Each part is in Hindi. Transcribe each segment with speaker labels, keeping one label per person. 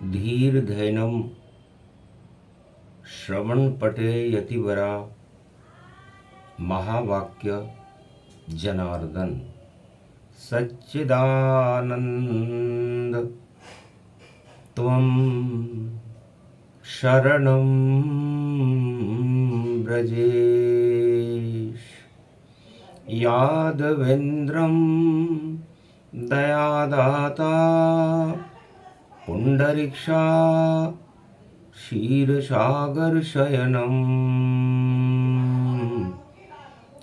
Speaker 1: धीर धैनम श्रवण पटे यतिवरा महावाक्य जनार्दन सच्चिदानंद त्वं शरणं व्रजेश यादवेन्द्रं दयादाता पुंडरीक्षा क्षीरसागरशयनं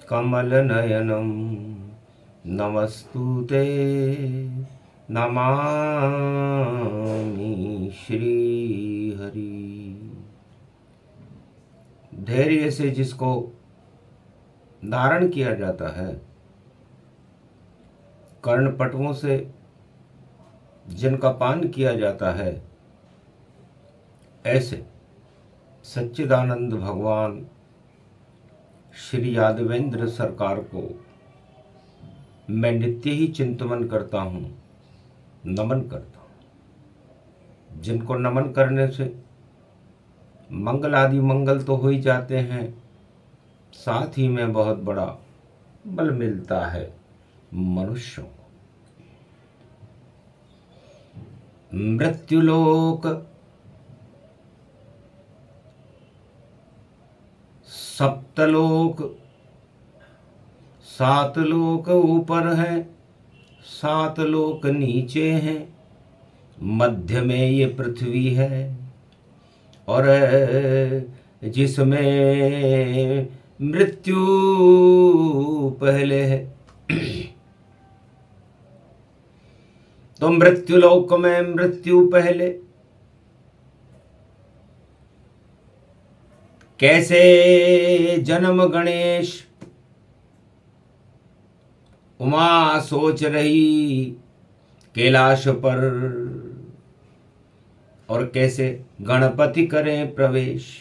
Speaker 1: कमलनयनं नमस्तुते नमामि श्रीहरि। धैर्य से जिसको धारण किया जाता है, कर्णपटुओं से जिनका पान किया जाता है, ऐसे सच्चिदानंद भगवान श्री यादवेंद्र सरकार को मैं नित्य ही चिंतन करता हूँ, नमन करता हूँ। जिनको नमन करने से मंगल आदि मंगल तो हो ही जाते हैं, साथ ही में बहुत बड़ा बल मिलता है मनुष्यों को। मृत्युलोक सप्तलोक, 7 लोक ऊपर है, 7 लोक नीचे हैं, मध्य में ये पृथ्वी है और जिसमें मृत्यु पहले है। तो मृत्युलोक में मृत्यु पहले, कैसे जन्म गणेश। उमा सोच रही कैलाश पर, और कैसे गणपति करें प्रवेश।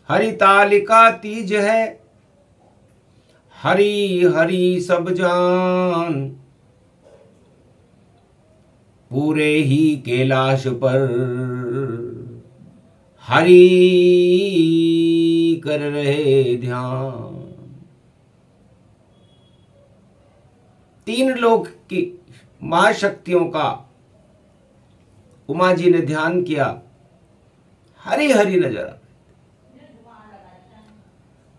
Speaker 1: हरितालिका तीज है, हरि हरि सब जान, पूरे ही कैलाश पर हरि कर रहे ध्यान। 3 लोक की महाशक्तियों का उमा जी ने ध्यान किया, हरि हरि नजर।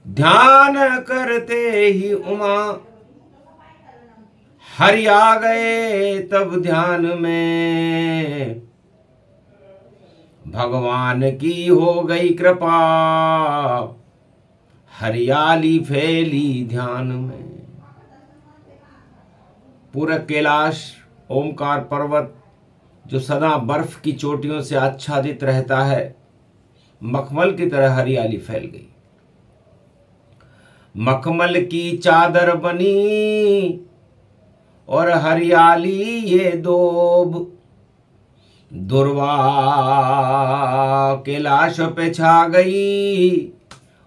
Speaker 1: ध्यान करते ही उमा हरि आ गए तब ध्यान में, भगवान की हो गई कृपा, हरियाली फैली ध्यान में। पूरा कैलाश ओमकार पर्वत जो सदा बर्फ की चोटियों से आच्छादित रहता है, मखमल की तरह हरियाली फैल गई। मखमल की चादर बनी और हरियाली ये दोब, दुर्वा कैलाश पे छा गई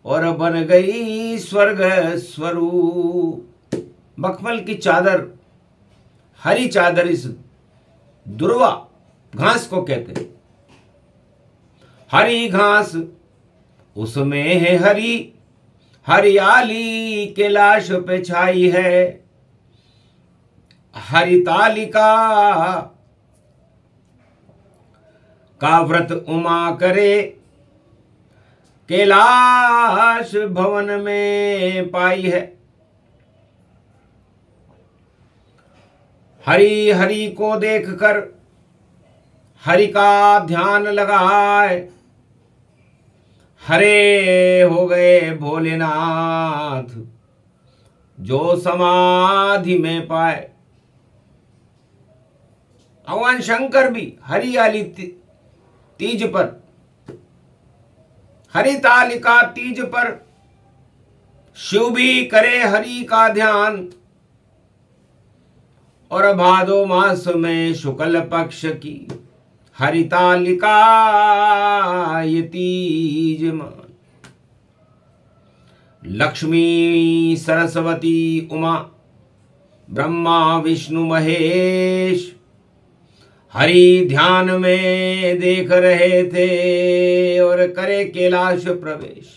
Speaker 1: और बन गई स्वर्ग स्वरूप। मखमल की चादर, हरी चादर, इस दुर्वा घास को कहते हैं। हरी घास, उसमें है हरी हरियाली कैलाश पे छाई है। हरितालिका का व्रत उमा करे, कैलाश भवन में पाई है। हरि हरि को देखकर हरि का ध्यान लगाए, हरे हो गए भोलेनाथ जो समाधि में पाए। भगवान शंकर भी हरियाली तीज पर, हरितालिका तीज पर शिव भी करे हरि का ध्यान, और भादो मास में शुक्ल पक्ष की हरितालिका ये तीज मान। लक्ष्मी सरस्वती उमा ब्रह्मा विष्णु महेश हरि ध्यान में देख रहे थे और करे कैलाश प्रवेश।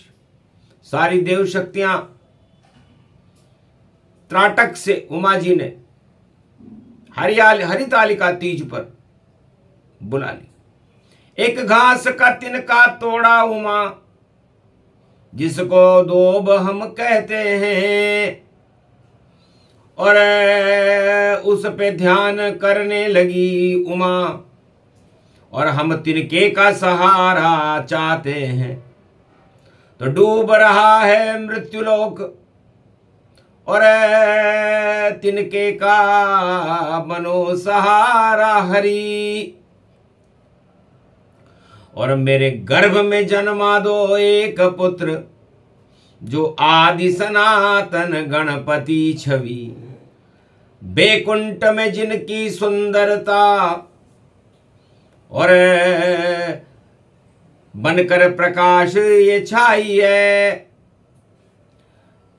Speaker 1: सारी देव शक्तियां त्राटक से उमा जी ने हरितालिका तीज पर बुला ली। एक घास का तिनका तोड़ा उमा, जिसको दोब हम कहते हैं, और उस पे ध्यान करने लगी उमा। और हम तिनके का सहारा चाहते हैं, तो डूब रहा है मृत्युलोक, और तिनके का बनो सहारा हरि। और मेरे गर्भ में जन्मा दो एक पुत्र, जो आदि सनातन गणपति छवि। बैकुंठ में जिनकी सुंदरता, और बनकर प्रकाश ये छाई है।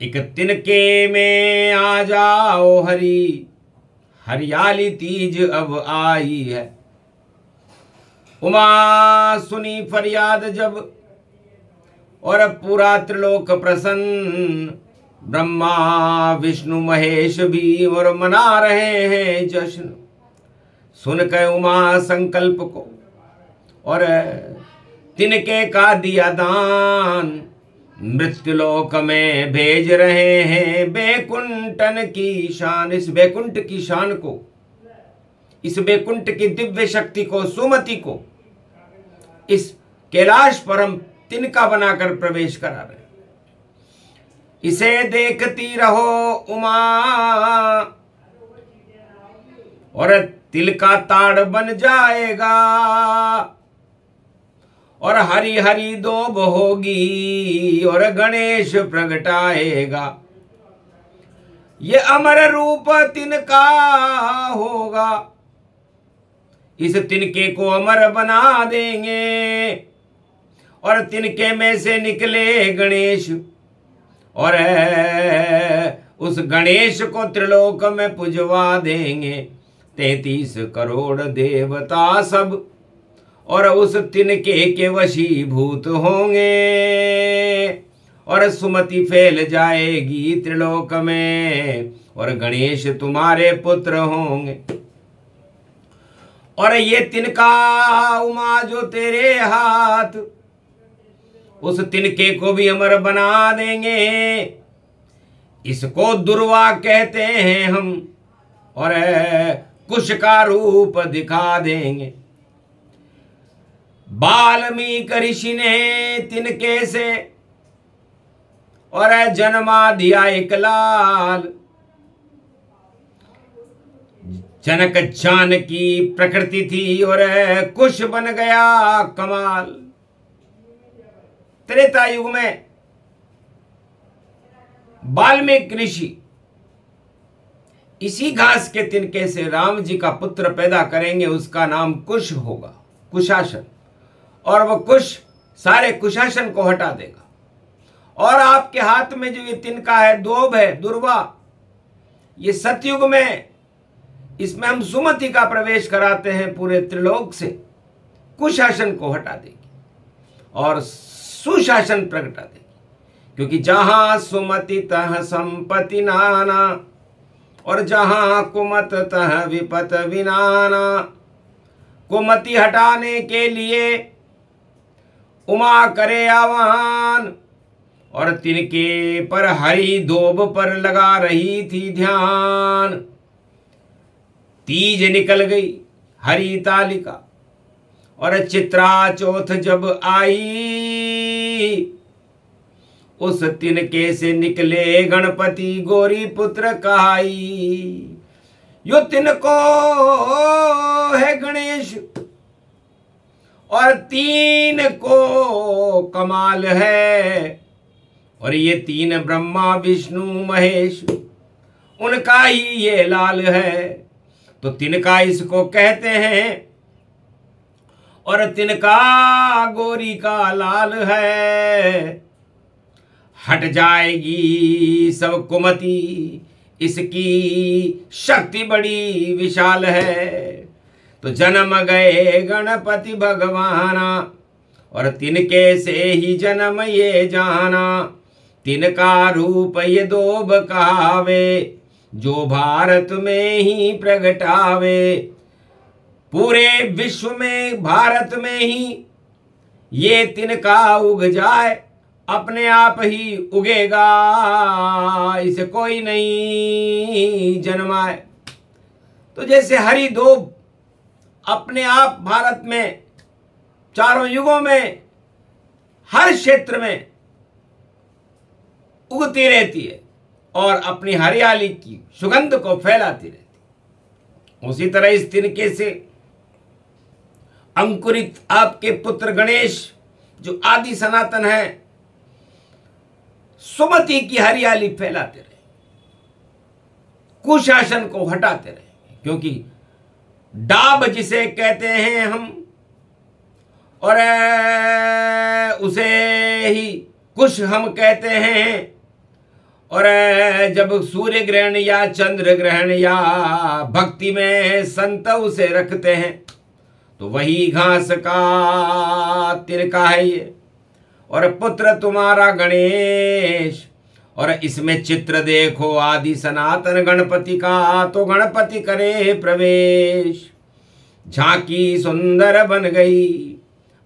Speaker 1: एक तिनके में आ जाओ हरि, हरियाली तीज अब आई है। उमा सुनी फरियाद जब, और पूरा त्रिलोक प्रसन्न। ब्रह्मा विष्णु महेश भी और मना रहे हैं जश्न। सुन के उमा संकल्प को, और तिनके का दिया दान। मृत्युलोक में भेज रहे हैं बैकुंठन की शान। इस बैकुंठ की शान को, इस बैकुंठ की दिव्य शक्ति को, सुमति को इस कैलाश पर हम तिनका बनाकर प्रवेश करा रहे। इसे देखती रहो उमा, और तिल का ताड़ बन जाएगा, और हरी हरी दोब होगी, और गणेश प्रगटाएगा। ये अमर रूप तिनका होगा, इस तिनके को अमर बना देंगे। और तिनके में से निकले गणेश, और उस गणेश को त्रिलोक में पुजवा देंगे। 33 करोड़ देवता सब, और उस तिनके के वशीभूत होंगे। और सुमति फैल जाएगी त्रिलोक में, और गणेश तुम्हारे पुत्र होंगे। और ये तिनका उमा जो तेरे हाथ, उस तिनके को भी अमर बना देंगे। इसको दुर्वा कहते हैं हम, और कुश का रूप दिखा देंगे। वाल्मीकि ऋषि ने तिनके से, और जन्मा दिया एक लाल। जनक जानकी प्रकृति थी, और कुश बन गया कमाल। त्रेता युग में वाल्मीकि ऋषि इसी घास के तिनके से राम जी का पुत्र पैदा करेंगे। उसका नाम कुश होगा, कुशासन। और वह कुश सारे कुशासन को हटा देगा। और आपके हाथ में जो ये तिनका है, दोब है, दुर्वा, ये सतयुग में, इसमें हम सुमति का प्रवेश कराते हैं पूरे त्रिलोक से। कुशासन को हटा देगी और सुशासन प्रगटा देगी। क्योंकि जहां सुमति तह संपत्ति नाना, और जहां कुमत तह विपत विनाना। कुमति हटाने के लिए उमा करे आह्वान, और तिनके पर हरि दोब पर लगा रही थी ध्यान। तीज निकल गई हरितालिका, और चित्रा चौथ जब आई। उस तिनके से निकले गणपति गौरी पुत्र कहाई। यो तिनको है गणेश, और 3 को कमाल है। और ये 3 ब्रह्मा विष्णु महेश, उनका ही ये लाल है। तो तिनका इसको कहते हैं, और तिनका गौरी का लाल है। हट जाएगी सब कुमति, इसकी शक्ति बड़ी विशाल है। तो जन्म गए गणपति भगवाना, और तिनके से ही जन्म ये जाना। तिनका रूप ये दोब कहावे, जो भारत में ही प्रगटावे। पूरे विश्व में भारत में ही ये तिनका उग जाए, अपने आप ही उगेगा, इसे कोई नहीं जन्माए। तो जैसे हरी दोब अपने आप भारत में चारों युगों में हर क्षेत्र में उगती रहती है और अपनी हरियाली की सुगंध को फैलाती रहती है, उसी तरह इस तिनके से अंकुरित आपके पुत्र गणेश जो आदि सनातन है, सुमति की हरियाली फैलाते रहे, कुशासन को हटाते रहे। क्योंकि डाब जिसे कहते हैं हम, और उसे ही कुश हम कहते हैं। और जब सूर्य ग्रहण या चंद्र ग्रहण या भक्ति में संत उसे रखते हैं, तो वही घास का तिनका है ये। और पुत्र तुम्हारा गणेश, और इसमें चित्र देखो आदि सनातन गणपति का, तो गणपति करे प्रवेश। झांकी सुंदर बन गई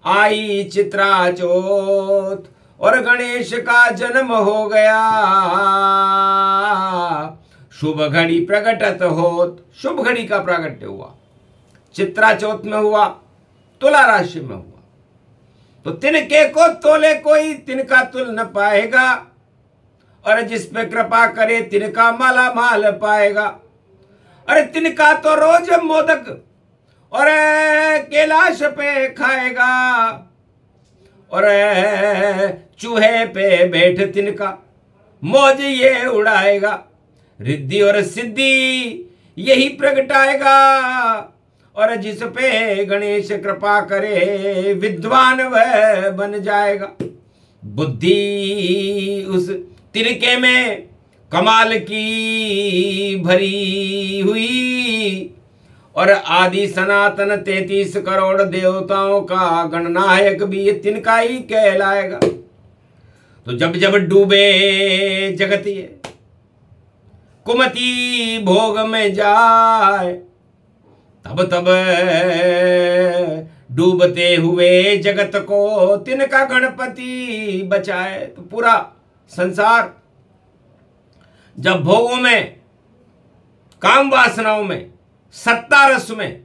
Speaker 1: आई चित्रा चौथ, और गणेश का जन्म हो गया शुभ घड़ी प्रगटत होत। शुभ घड़ी का प्रागट्य हुआ, चित्रा चौथ में हुआ, तुला राशि में हुआ। तो तिनके को तोले कोई तिनका तुल न पाएगा, और जिस पे कृपा करे तिनका माला माल पाएगा। अरे तिनका तो रोज मोदक और कैलाश पे खाएगा, और चूहे पे बैठ तिनका मौज ये उड़ाएगा। रिद्धि और सिद्धि यही प्रगटाएगा, और जिस पे गणेश कृपा करे विद्वान वह बन जाएगा। बुद्धि उस तिनके में कमाल की भरी हुई, और आदि सनातन 33 करोड़ देवताओं का गणनायक भी ये तिनका ही कहलाएगा। तो जब जब डूबे जगत ये कुमति भोग में जाए, तब तब डूबते हुए जगत को तिनका गणपति बचाए। तो पूरा संसार जब भोगों में, काम वासनाओं में, सत्ता रस में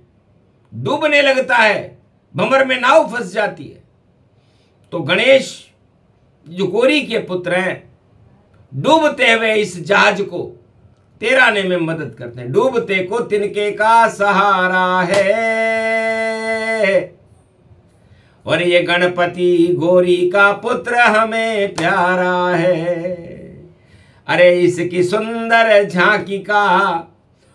Speaker 1: डूबने लगता है, भंवर में नाव फंस जाती है, तो गणेश जो गौरी के पुत्र हैं, डूबते हुए इस जहाज को तैराने में मदद करते हैं। डूबते को तिनके का सहारा है, और ये गणपति गौरी का पुत्र हमें प्यारा है। अरे इसकी सुंदर झांकी का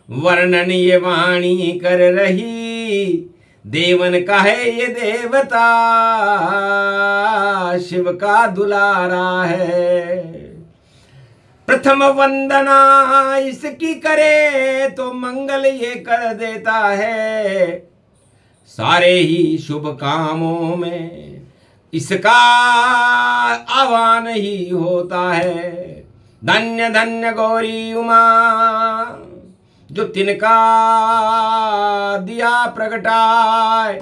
Speaker 1: वर्णन ये वाणी कर रही, देवन का है ये देवता, शिव का दुलारा है। प्रथम वंदना इसकी करे तो मंगल ये कर देता है, सारे ही शुभ कामों में इसका आह्वान ही होता है। धन्य धन्य गौरी उमा, जो तिनका दिया प्रगटाए,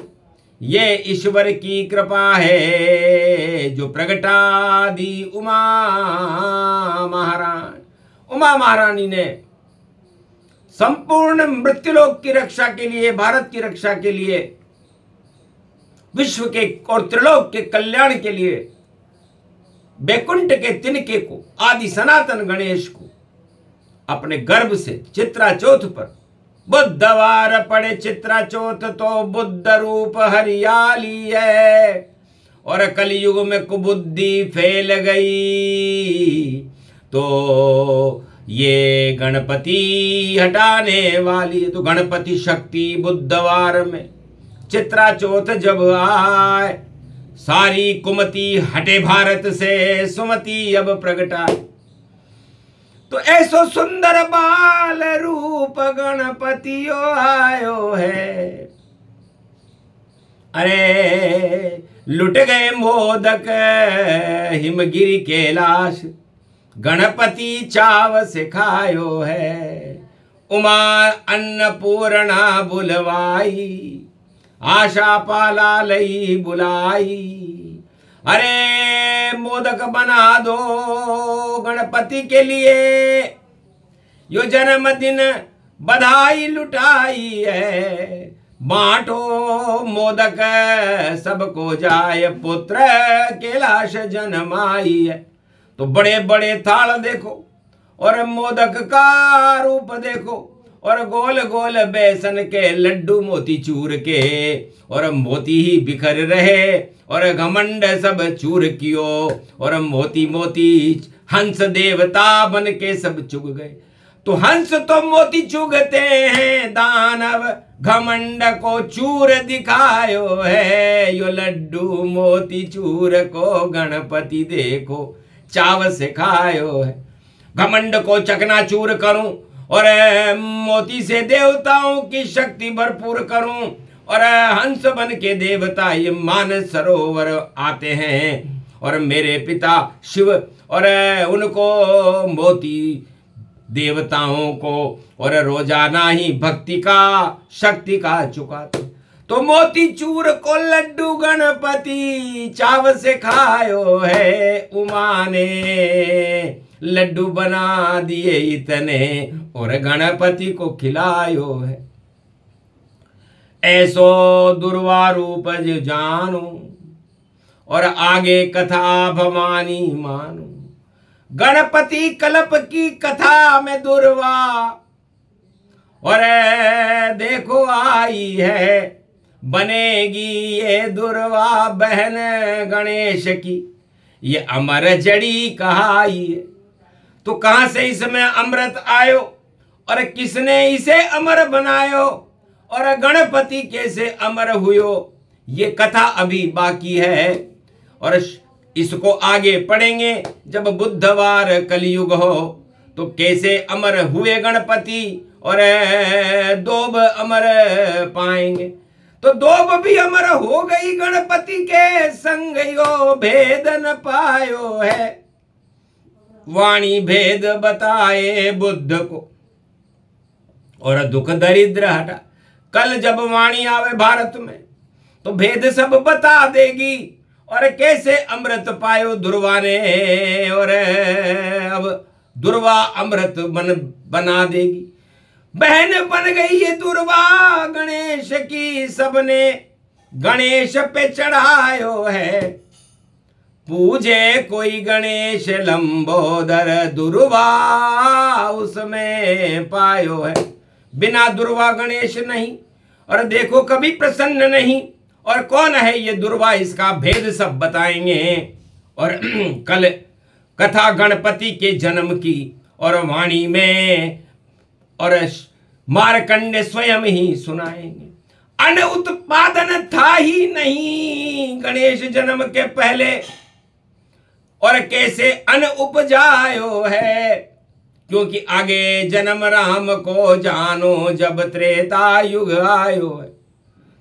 Speaker 1: ये ईश्वर की कृपा है, जो प्रगटा दी उमा महारानी। उमा महारानी ने संपूर्ण मृत्युलोक की रक्षा के लिए, भारत की रक्षा के लिए, विश्व के और त्रिलोक के कल्याण के लिए बैकुंठ के तिनके को, आदि सनातन गणेश को अपने गर्भ से चित्रा चौथ पर, बुधवार पड़े चित्रा चौथ तो बुद्ध रूप हरियाली है, और कलयुग में कुबुद्धि फैल गई, तो ये गणपति हटाने वाली है। तो गणपति शक्ति बुधवार में चित्रा चौथ जब आए, सारी कुमति हटे भारत से, सुमति अब प्रगटाए। तो ऐसो सुंदर बाल रूप गणपतियो आयो है, अरे लुट गए मोदक हिमगिरी कैलाश, गणपति चाव से खायो है, उमा अन्नपूर्णा बुलवाई, आशा पाला लई बुलाई। अरे मोदक बना दो गणपति के लिए, यो जन्मदिन बधाई लुटाई है, बांटो मोदक सबको जाए, पुत्र कैलाश जन्माई है। तो बड़े बड़े थाल देखो और मोदक का रूप देखो, और गोल गोल बेसन के लड्डू मोती चूर के, और मोती ही बिखर रहे और घमंड सब चूर कियो, और मोती मोती हंस देवता बन के सब चुग गए। तो हंस तो मोती चुगते हैं, दानव घमंड को चूर दिखायो है, यो लड्डू मोती चूर को गणपति देखो चाव से खायो है। घमंड को चकनाचूर करूं और मोती से देवताओं की शक्ति भरपूर करूं, और हंस बन के देवता ये मानस सरोवर आते हैं, और मेरे पिता शिव और उनको मोती देवताओं को और रोजाना ही भक्ति का शक्ति का चुकाते। तो मोती चूर को लड्डू गणपति चाव से खायो है, उमा ने लड्डू बना दिए इतने और गणपति को खिलायो है। ऐसो दुर्वा रूप जानो और आगे कथा भवानी मानो, गणपति कल्प की कथा में दुर्वा और देखो आई है, बनेगी ये दुर्वा बहन गणेश की, ये अमर जड़ी कहाई है। तो कहां से इसमें अमृत आयो और किसने इसे अमर बनायो, और गणपति कैसे अमर हुयो, ये कथा अभी बाकी है, और इसको आगे पढ़ेंगे जब बुधवार कलयुग हो। तो कैसे अमर हुए गणपति और दोब अमर पाएंगे। तो दोब भी अमर हो गई गणपति के संग, यो भेद न पायो है, वाणी भेद बताए बुद्ध को और दुख दरिद्र हटा। कल जब वाणी आवे भारत में तो भेद सब बता देगी, और कैसे अमृत पायो दुर्वा ने, और अब दुर्वा अमृत बना देगी। बहन बन गई ये दुर्वा गणेश की, सबने गणेश पे चढ़ायो है, पूजे कोई गणेश लंबोदर, दुर्वा उसमें पायो है। बिना दुर्वा गणेश नहीं, और देखो कभी प्रसन्न नहीं। और कौन है ये दुर्वा, इसका भेद सब बताएंगे। और कल कथा गणपति के जन्म की और वाणी में और मारकंडे स्वयं ही सुनाएंगे। अन्न उत्पादन था ही नहीं गणेश जन्म के पहले, और कैसे अन्न उपजायो है, क्योंकि आगे जन्म राम को जानो जब त्रेता युग आयो है।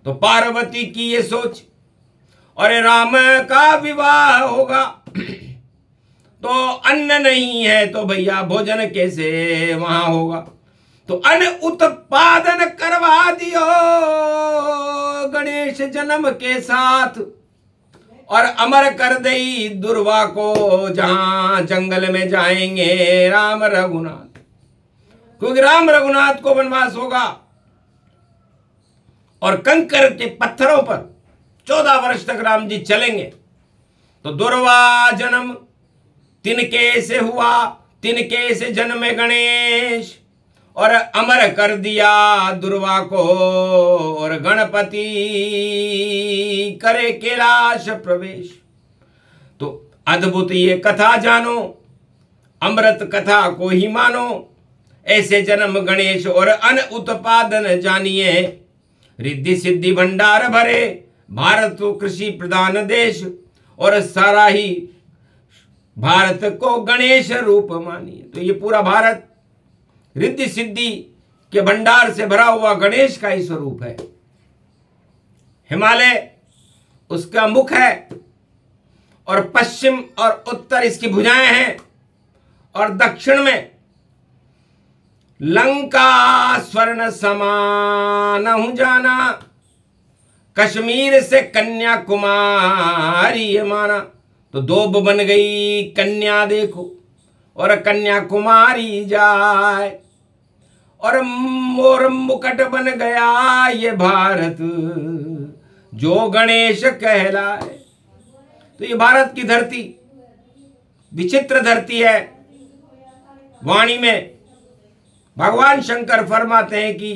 Speaker 1: तो पार्वती की ये सोच, और राम का विवाह होगा तो अन्न नहीं है तो भैया भोजन कैसे वहां होगा। तो अन्न उत्पादन करवा दियो गणेश जन्म के साथ, और अमर कर दई दुर्वा को, जहां जंगल में जाएंगे राम रघुनाथ, क्योंकि राम रघुनाथ को वनवास होगा। और कंकर के पत्थरों पर 14 वर्ष तक राम जी चलेंगे। तो दुर्वा जन्म तिनके से हुआ, तिनके से जन्मे गणेश, और अमर कर दिया दुर्वा को, और गणपति करे कैलाश प्रवेश। तो अद्भुत ये कथा जानो, अमृत कथा को ही मानो। ऐसे जन्म गणेश और अन्न उत्पादन जानिए, रिद्धि सिद्धि भंडार भरे, भारत तो कृषि प्रधान देश, और सारा ही भारत को गणेश रूप मानिए। तो ये पूरा भारत रिद्धि सिद्धि के भंडार से भरा हुआ गणेश का ही स्वरूप है। हिमालय उसका मुख है और पश्चिम और उत्तर इसकी भुजाएं हैं और दक्षिण में लंका स्वर्ण समान हूं जाना, कश्मीर से कन्याकुमारी ये माना। तो दोब बन गई कन्या देखो और कन्याकुमारी जाए, और मोर मुकुट बन गया ये भारत जो गणेश कहलाए। तो ये भारत की धरती विचित्र धरती है। वाणी में भगवान शंकर फरमाते हैं कि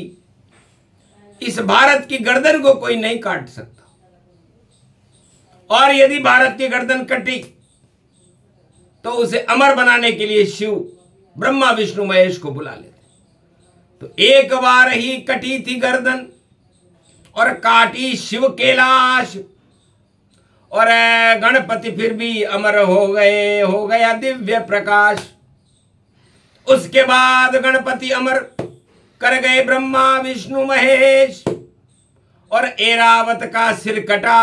Speaker 1: इस भारत की गर्दन को कोई नहीं काट सकता, और यदि भारत की गर्दन कटी तो उसे अमर बनाने के लिए शिव ब्रह्मा विष्णु महेश को बुला लेते। तो एक बार ही कटी थी गर्दन और काटी शिव कैलाश, और गणपति फिर भी अमर हो गए, हो गया दिव्य प्रकाश। उसके बाद गणपति अमर कर गए ब्रह्मा विष्णु महेश, और ऐरावत का सिर कटा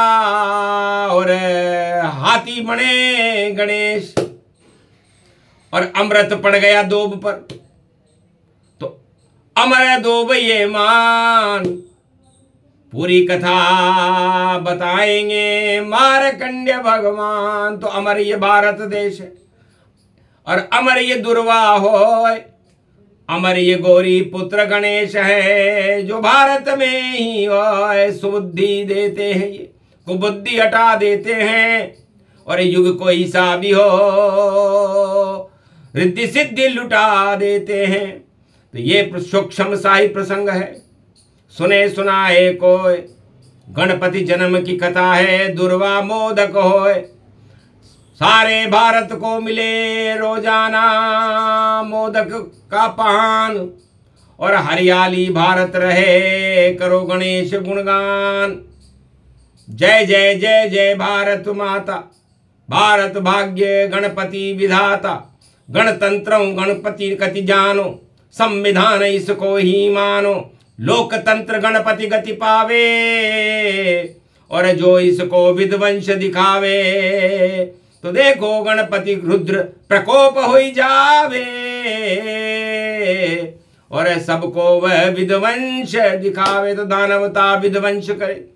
Speaker 1: और हाथी बने गणेश, और अमृत पड़ गया दोब पर। तो अमर दोब ये मान, पूरी कथा बताएंगे मार्कंडेय भगवान। तो अमर ये भारत देश है, और अमर ये दुर्वा होय, अमर ये गौरी पुत्र गणेश है, जो भारत में ही होय सुबुद्धि देते हैं, ये कुबुद्धि हटा देते हैं, और युग कोई सा भी हो रिद्धि सिद्धि लुटा देते हैं। तो ये सूक्ष्म शाही प्रसंग है, सुने सुनाए कोय, गणपति जन्म की कथा है, दुर्वा मोदक होय। सारे भारत को मिले रोजाना मोदक का पान, और हरियाली भारत रहे, करो गणेश गुणगान। जय जय जय जय भारत माता, भारत भाग्य गणपति विधाता। गणतंत्र गणपति कति जानो, संविधान इसको ही मानो। लोकतंत्र गणपति गति पावे, और जो इसको विध्वंस दिखावे, तो देखो गणपति रुद्र प्रकोप हो जावे, और सबको वह विध्वंस दिखावे, तो दानवता विध्वंस करे।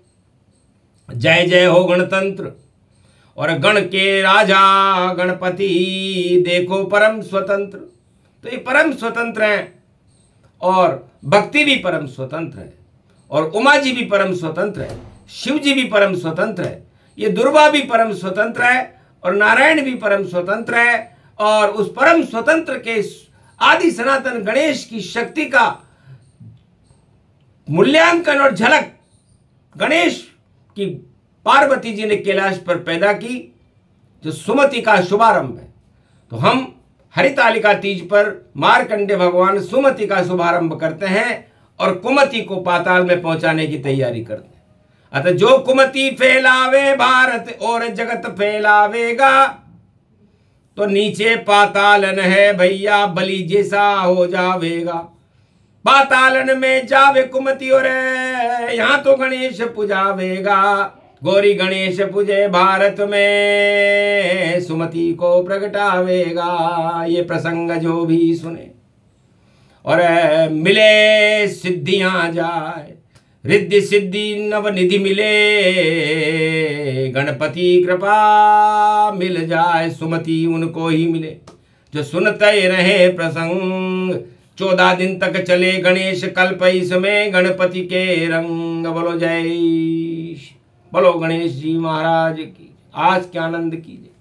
Speaker 1: जय जय हो गणतंत्र, और गण के राजा गणपति देखो परम स्वतंत्र। तो ये परम स्वतंत्र हैं, और भक्ति भी परम स्वतंत्र है, और उमा जी भी परम स्वतंत्र है, शिव जी भी परम स्वतंत्र है, ये दुर्गा भी परम स्वतंत्र है, और नारायण भी परम स्वतंत्र है। और उस परम स्वतंत्र के आदि सनातन गणेश की शक्ति का मूल्यांकन और झलक गणेश की पार्वती जी ने कैलाश पर पैदा की, जो सुमति का शुभारंभ है। तो हम हरितालिका तीज पर मार्कंडेय भगवान सुमति का शुभारंभ करते हैं, और कुमति को पाताल में पहुंचाने की तैयारी करते हैं। अतः जो कुमति फैलावे भारत और जगत फैलावेगा, तो नीचे पातालन है भैया बलि जैसा हो जावेगा। पातालन में जावे कुमति, और यहाँ तो गणेश पुजावेगा। गौरी गणेश पूजे भारत में, सुमति को प्रगटावेगा। ये प्रसंग जो भी सुने और मिले सिद्धियां जाए, रिद्धि सिद्धि नवनिधि मिले, गणपति कृपा मिल जाए, सुमति उनको ही मिले जो सुनते रहे प्रसंग। 14 दिन तक चले गणेश कल्प, इसमें गणपति के रंग। बोलो जय, बोलो गणेश जी महाराज की, आज के आनंद की।